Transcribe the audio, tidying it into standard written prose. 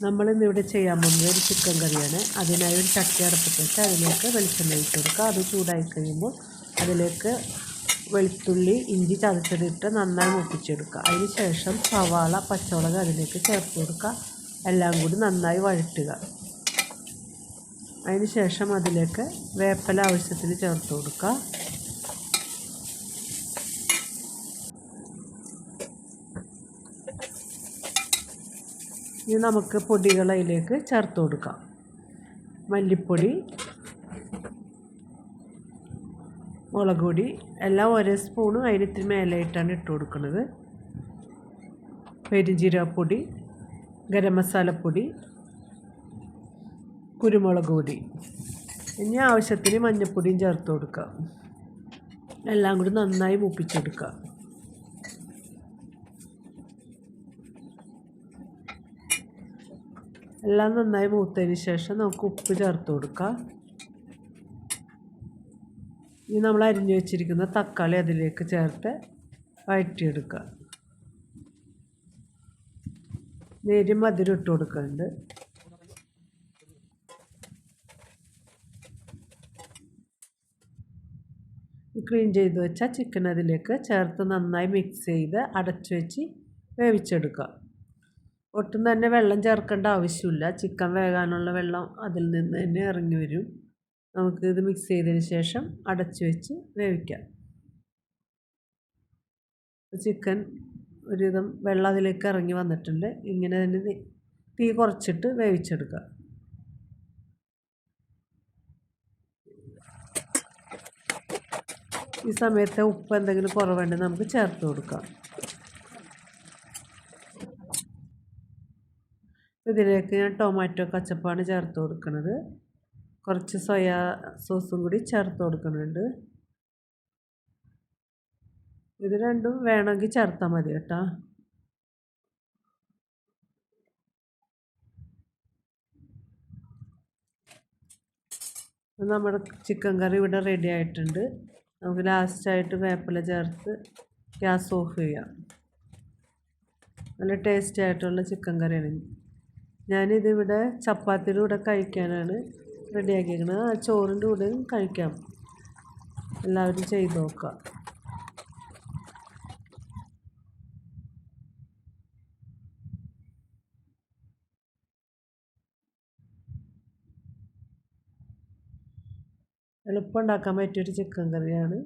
നമ്മളിന്നിവിടെ ചെയ്യാൻ പോകുന്നത് ഒരു ചിക്കൻ കറിയാണ്. അതിനായി ഒരു ചട്ടി അടുപ്പത്ത് വെച്ച് അതിലേക്ക് വെളിച്ചെണ്ണ ഒഴിച്ച് കൊടുക്കുക. അത് ചൂടായി കഴിയുമ്പോൾ അതിലേക്ക് വെളുത്തുള്ളി ഇഞ്ചി ചതച്ചതിട്ട് നന്നായി മൂപ്പിച്ചെടുക്കുക. അതിന് ശേഷം സവാള പച്ചമുളക് അതിലേക്ക് ചേർത്ത് കൊടുക്കുക. എല്ലാം കൂടി നന്നായി വഴറ്റുക. അതിന് ശേഷം അതിലേക്ക് വേപ്പില ആവശ്യത്തിന് ചേർത്ത് കൊടുക്കുക. ഇനി നമുക്ക് പൊടികൾ അതിലേക്ക് ചേർത്ത് കൊടുക്കാം. മല്ലിപ്പൊടി, മുളക് പൊടി എല്ലാം ഒരേ സ്പൂണും അതിന് ഇത്തിരി മേലെയായിട്ടാണ് ഇട്ട് കൊടുക്കുന്നത്. പെരുംജീരകപ്പൊടി, ഗരം മസാലപ്പൊടി, കുരുമുളക് പൊടി, ഇനി ആവശ്യത്തിന് മഞ്ഞൾപ്പൊടിയും ചേർത്ത് കൊടുക്കുക. എല്ലാം കൂടി നന്നായി മൂപ്പിച്ചെടുക്കുക. എല്ലാം നന്നായി മൂത്തതിന് ശേഷം നമുക്ക് ഉപ്പ് ചേർത്ത് കൊടുക്കാം. ഇനി നമ്മൾ അരിഞ്ഞു വെച്ചിരിക്കുന്ന തക്കാളി അതിലേക്ക് ചേർത്ത് വഴറ്റിയെടുക്കുക. നേരിയ മധുരം ഇട്ട് കൊടുക്കുന്നുണ്ട്. ക്ലീൻ ചെയ്ത് വെച്ച ചിക്കൻ അതിലേക്ക് ചേർത്ത് നന്നായി മിക്സ് ചെയ്ത് അടച്ചു വെച്ച് വേവിച്ചെടുക്കുക. ഒട്ടും തന്നെ വെള്ളം ചേർക്കേണ്ട ആവശ്യമില്ല. ചിക്കൻ വേകാനുള്ള വെള്ളം അതിൽ നിന്ന് തന്നെ ഇറങ്ങി വരും. നമുക്ക് ഇത് മിക്സ് ചെയ്തതിന് ശേഷം അടച്ചു വെച്ച് വേവിക്കാം. ചിക്കൻ ഒരുവിധം വെള്ളം അതിലേക്ക് ഇറങ്ങി വന്നിട്ടുണ്ട്. ഇങ്ങനെ തന്നെ തീ കുറച്ചിട്ട് വേവിച്ചെടുക്കുക. ഈ സമയത്ത് ഉപ്പ് എന്തെങ്കിലും കുറവുണ്ടെങ്കിൽ നമുക്ക് ചേർത്ത് കൊടുക്കാം. ഇതിലേക്ക് ഞാൻ ടൊമാറ്റോ കച്ചപ്പാണ് ചേർത്ത് കൊടുക്കുന്നത്. കുറച്ച് സോയാ സോസും കൂടി ചേർത്ത് കൊടുക്കുന്നുണ്ട്. ഇത് രണ്ടും വേണമെങ്കിൽ ചേർത്താൽ മതി കേട്ടോ. നമ്മുടെ ചിക്കൻ കറി ഇവിടെ റെഡി ആയിട്ടുണ്ട്. നമുക്ക് ലാസ്റ്റായിട്ട് വേപ്പില ചേർത്ത് ഗ്യാസ് ഓഫ് ചെയ്യാം. നല്ല ടേസ്റ്റി ആയിട്ടുള്ള ചിക്കൻ കറിയാണ്. ഞാനിതിവിടെ ചപ്പാത്തിയുടെ കൂടെ കഴിക്കാനാണ് റെഡിയാക്കിയിരിക്കുന്നത്. ആ ചോറിൻ്റെ കൂടെയും കഴിക്കാം. എല്ലാവരും ചെയ്ത് നോക്കാം. എളുപ്പം ഉണ്ടാക്കാൻ പറ്റിയൊരു ചിക്കൻ കറിയാണ്.